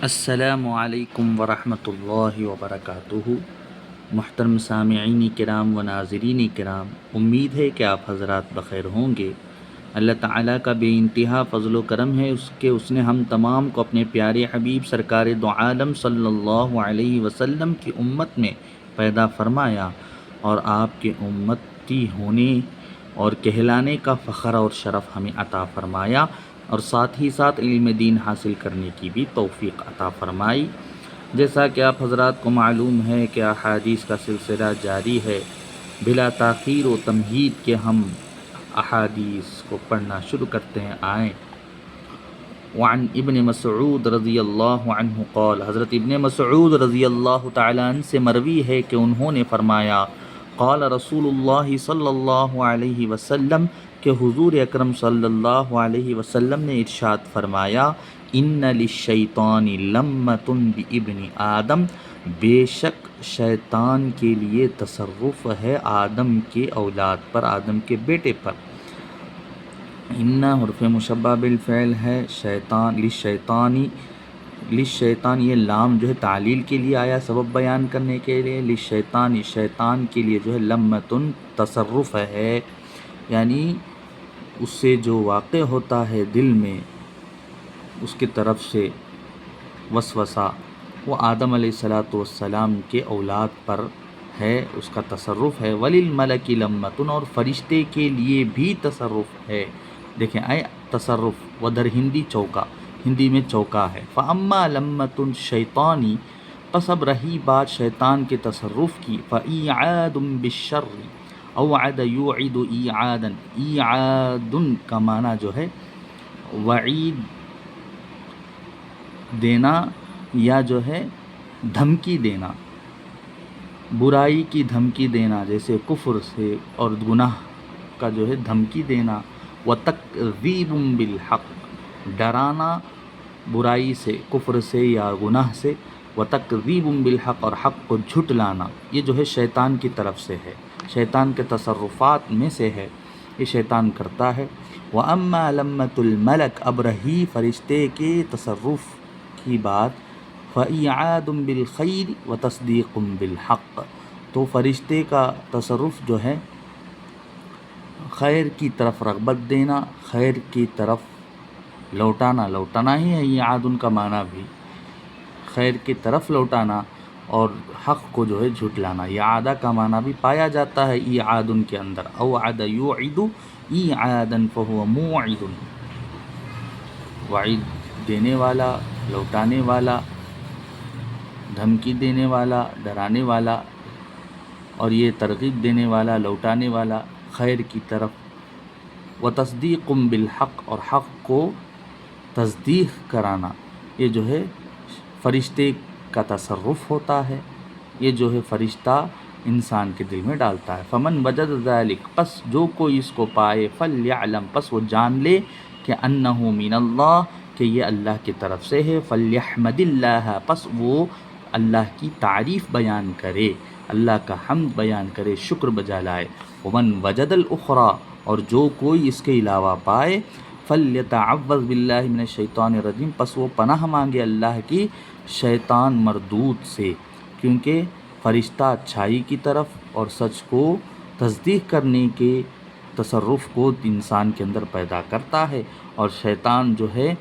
السلام علیکم ورحمۃ اللہ وبرکاتہ۔ محترم سامعین کرام و ناظرین کرام، امید ہے کہ آپ حضرات بخیر ہوں گے۔ اللہ تعالیٰ کا بے انتہا فضل و کرم ہے اس نے ہم تمام کو اپنے پیارے حبیب سرکار دو عالم صلی اللہ علیہ وسلم کی امت میں پیدا فرمایا اور آپ کے امتی ہونے اور کہلانے کا فخر اور شرف ہمیں عطا فرمایا، اور ساتھ ہی ساتھ علم دین حاصل کرنے کی بھی توفیق عطا فرمائی۔ جیسا کہ آپ حضرات کو معلوم ہے کہ احادیث کا سلسلہ جاری ہے، بلا تاخیر و تمہید کے ہم احادیث کو پڑھنا شروع کرتے ہیں۔ آئیں۔ وعن ابن مسعود رضی اللہ عنہ قال، حضرت ابن مسعود رضی اللہ تعالیٰ عنہ سے مروی ہے کہ انہوں نے فرمایا، قال رسول اللہ صلی اللہ علیہ وسلم، کہ حضور اکرم صلی اللہ علیہ وسلم نے ارشاد فرمایا، ان للشیطان لمۃ بابن آدم، بے شک شیطان کے لیے تصرف ہے آدم کے اولاد پر، آدم کے بیٹے پر۔ ان حرف مشبہ بالفعل ہے، شیطان للشیطان یہ لام جو ہے تعلیل کے لیے آیا، سبب بیان کرنے کے لیے۔ للشیطان شیطان کے لیے جو ہے لمتن تصرف ہے، یعنی اس سے جو واقع ہوتا ہے دل میں، اس کی طرف سے وسوسہ، وہ آدم علیہ السلام کے اولاد پر ہے، اس کا تصرف ہے۔ وللملک لمتن، اور فرشتے کے لیے بھی تصرف ہے۔ دیکھیں تصرف ودر ہندی چوکا، ہندی میں چوکا ہے۔ فاما لمۃ الشیطان، پس اب رہی بات شیطان کے تصرف کی، فایعاد بالشر، اوعد یوعد ایعادا، ایعاد کا معنی جو ہے وعید دینا یا جو ہے دھمکی دینا، برائی کی دھمکی دینا، جیسے کفر سے اور گناہ کا جو ہے دھمکی دینا۔ وتکذیب بالحق، ڈرانا برائی سے، کفر سے یا گناہ سے۔ وتکذیب بالحق، اور حق کو جھٹلانا، یہ جو ہے شیطان کی طرف سے ہے، شیطان کے تصرفات میں سے ہے، یہ شیطان کرتا ہے۔ واما لمۃ الملک، اب رہی فرشتے کے تصرف کی بات، فایعاد بالخیر وتصدیق بالحق، تو فرشتے کا تصرف جو ہے خیر کی طرف رغبت دینا، خیر کی طرف لوٹانا، لوٹانا ہی ہے ایعاد کا معنی بھی، خیر کی طرف لوٹانا، اور حق کو جو ہے جھٹلانا۔ اعادہ کا معنی بھی پایا جاتا ہے ایعاد کے اندر، اوعد یوعد ایعادا فہو موعد، وعید دینے والا، لوٹانے والا، دھمکی دینے والا، ڈرانے والا، اور یہ ترغیب دینے والا، لوٹانے والا خیر کی طرف۔ وتصدیق بالحق، اور حق کو تصدیق کرانا، یہ جو ہے فرشتے کا تصرف ہوتا ہے، یہ جو ہے فرشتہ انسان کے دل میں ڈالتا ہے۔ فمن وجد ذلک، پس جو کوئی اس کو پائے، فلیعلم، پس وہ جان لے کہ انہ من اللہ، کہ یہ اللہ کی طرف سے ہے۔ فلیحمد اللہ، پس وہ اللہ کی تعریف بیان کرے، اللہ کا حمد بیان کرے، شکر بجا لائے۔ ومن وجد الاخری، اور جو کوئی اس کے علاوہ پائے، فلیتعوذ باللہ من الشیطان الرجیم، پس وہ پناہ مانگے اللہ کی شیطان مردود سے، کیونکہ فرشتہ اچھائی کی طرف اور سچ کو تصدیق کرنے کے تصرف کو انسان کے اندر پیدا کرتا ہے، اور شیطان جو ہے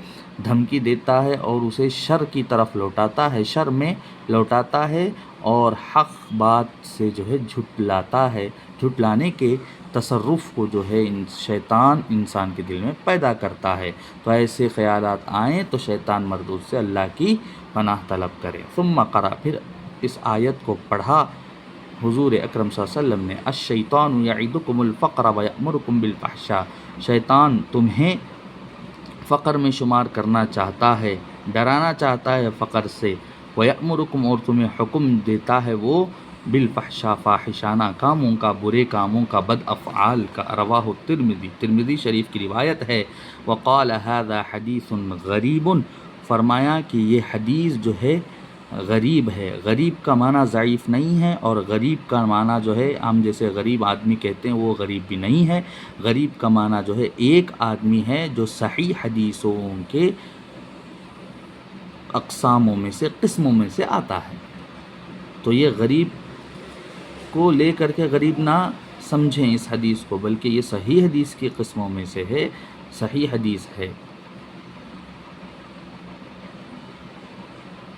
دھمکی دیتا ہے اور اسے شر کی طرف لوٹاتا ہے، شر میں لوٹاتا ہے، اور حق بات سے جو ہے جھٹلاتا ہے، جھٹلانے کے تصرف کو جو ہے شیطان انسان کے دل میں پیدا کرتا ہے۔ تو ایسے خیالات آئیں تو شیطان مردود سے اللہ کی پناہ طلب کرے۔ ثم قرأ، پھر اس آیت کو پڑھا حضور اکرم صلی اللہ علیہ وسلم نے، الشیطان یعدکم الفقر ویأمرکم بالفحشاء، شیطان تمہیں فقر میں شمار کرنا چاہتا ہے، ڈرانا چاہتا ہے فقر سے، ویأمرکم، اور تمہیں حکم دیتا ہے وہ بالفحشاء، فاحشانہ کاموں کا، برے کاموں کا، بد افعال کا۔ رواہ الترمذی، ترمذی شریف کی روایت ہے۔ وقال ھذا حدیث غریب، فرمایا کہ یہ حدیث جو ہے غریب ہے۔ غریب کا معنی ضعیف نہیں ہے، اور غریب کا معنی جو ہے ہم جیسے غریب آدمی کہتے ہیں وہ غریب بھی نہیں ہے۔ غریب کا معنی جو ہے ایک آدمی ہے جو صحیح حدیثوں کے اقساموں میں سے، قسموں میں سے آتا ہے۔ تو یہ غریب کو لے کر کے غریب نہ سمجھیں اس حدیث کو، بلکہ یہ صحیح حدیث کی قسموں میں سے ہے، صحیح حدیث ہے۔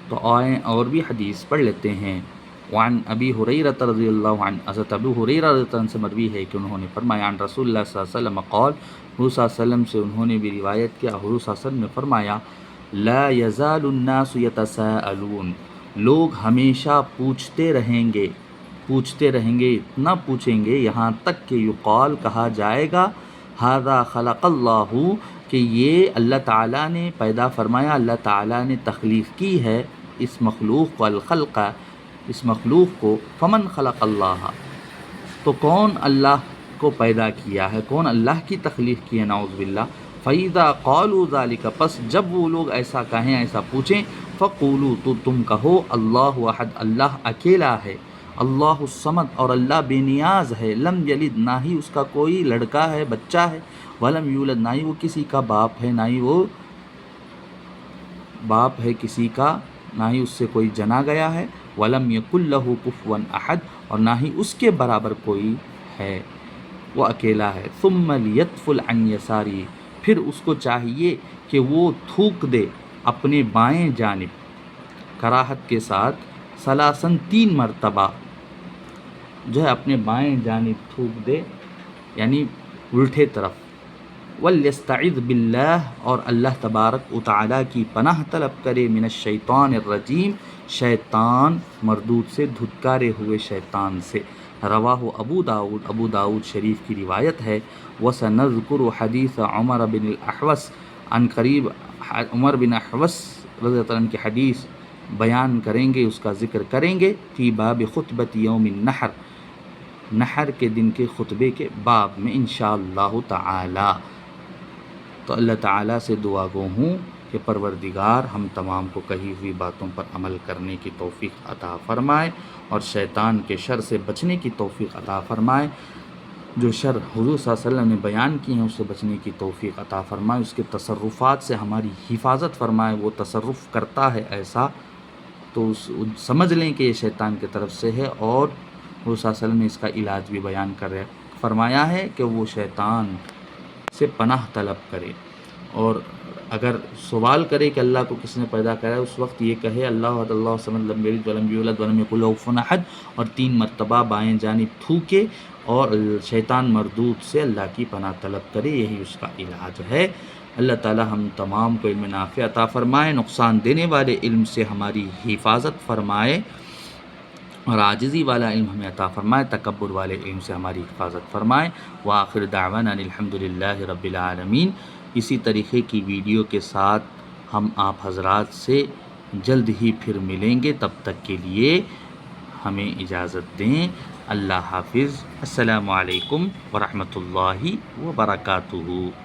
تو آئیں اور بھی حدیث پڑھ لیتے ہیں۔ وعن ابی ہریرہ رضی اللہ عنہ، حضرت ابو ہریرہ رضی اللہ عنہ سے مروی ہے کہ انہوں نے فرمایا عن رسول اللہ صلی اللہ علیہ وسلم قال، حضور صلی اللہ علیہ وسلم سے انہوں نے بھی روایت کیا، حضور صلی اللہ علیہ وسلم نے فرمایا لا یزال الناس یتساءلون، لوگ ہمیشہ پوچھتے رہیں گے، اتنا پوچھیں گے یہاں تک کہ یقال، کہا جائے گا ھذا خلق اللہ، کہ یہ اللہ تعالیٰ نے پیدا فرمایا، اللہ تعالیٰ نے تخلیق کی ہے اس مخلوق کو، الخلق، اس مخلوق کو، فمن خلق اللہ، تو کون اللہ کو پیدا کیا ہے، کون اللہ کی تخلیق کی ہے، نعوذ باللہ۔ فَإِذَا قَالُوا ذَلِكَ، پس جب وہ لوگ ایسا کہیں، ایسا پوچھیں، فَقُولُوا، تو تم کہو اللہ احد، اللہ اکیلا ہے، اللہ الصمد، اور اللہ بے نیاز ہے، لم یلد، نہ ہی اس کا کوئی لڑکا ہے، بچہ ہے، ولم یولد، نہ ہی وہ کسی کا باپ ہے، نہ ہی وہ باپ ہے کسی کا، نہ ہی اس سے کوئی جنا گیا ہے، ولم یکن لہ کفوا احد، اور نہ ہی اس کے برابر کوئی ہے، وہ اکیلا ہے۔ ثم لیتفل عن یساری، پھر اس کو چاہیے کہ وہ تھوک دے اپنے بائیں جانب، کراہت کے ساتھ، ثلاثاً 3 مرتبہ جو ہے اپنے بائیں جانب تھوک دے، یعنی الٹے طرف۔ وَلْيَسْتَعِذْ بِاللَّهِ، اور اللہ تبارک و تعالیٰ کی پناہ طلب کرے، من الشیطان الرجیم، شیطان مردود سے، دھتکارے ہوئے شیطان سے۔ رواہ ابو داؤد، ابو داؤد شریف کی روایت ہے۔ وَسَنَذْكُرُ حدیث عمر بن الاحوص، عن قریب عمر بن احوص رضی اللہ عنہ کی حدیث بیان کریں گے، اس کا ذکر کریں گے، فی باب خطبۃ یوم النحر، نحر کے دن کے خطبے کے باب میں انشاءاللہ تعالی۔ تو اللہ تعالیٰ سے دعا گو ہوں کہ پروردگار ہم تمام کو کہی ہوئی باتوں پر عمل کرنے کی توفیق عطا فرمائے، اور شیطان کے شر سے بچنے کی توفیق عطا فرمائے، جو شر حضور صلی اللہ علیہ وسلم نے بیان کی ہیں اس سے بچنے کی توفیق عطا فرمائے، اس کے تصرفات سے ہماری حفاظت فرمائے۔ وہ تصرف کرتا ہے ایسا تو سمجھ لیں کہ یہ شیطان کی طرف سے ہے، اور حضور صلی اللہ علیہ وسلم نے اس کا علاج بھی بیان فرمایا ہے کہ وہ شیطان سے پناہ طلب کرے، اور اگر سوال کرے کہ اللہ کو کس نے پیدا کرا ہے، اس وقت یہ کہے اللہ احد اللہ الصمد لم یلد ولم یولد ولم یکن لہ کفوا احد، اور 3 مرتبہ بائیں جانب تھوکے، اور شیطان مردود سے اللہ کی پناہ طلب کرے، یہی اس کا علاج ہے۔ اللہ تعالی ہم تمام کو علم نافع عطا فرمائے، نقصان دینے والے علم سے ہماری حفاظت فرمائے، اور عاجزی والا علم ہمیں عطا فرمائے، تکبر والے علم سے ہماری حفاظت فرمائے۔ وآخر دعوانا الحمد للہ رب العالمین۔ اسی طریقے کی ویڈیو کے ساتھ ہم آپ حضرات سے جلد ہی پھر ملیں گے، تب تک کے لیے ہمیں اجازت دیں۔ اللہ حافظ، السلام علیکم ورحمۃ اللہ وبرکاتہ۔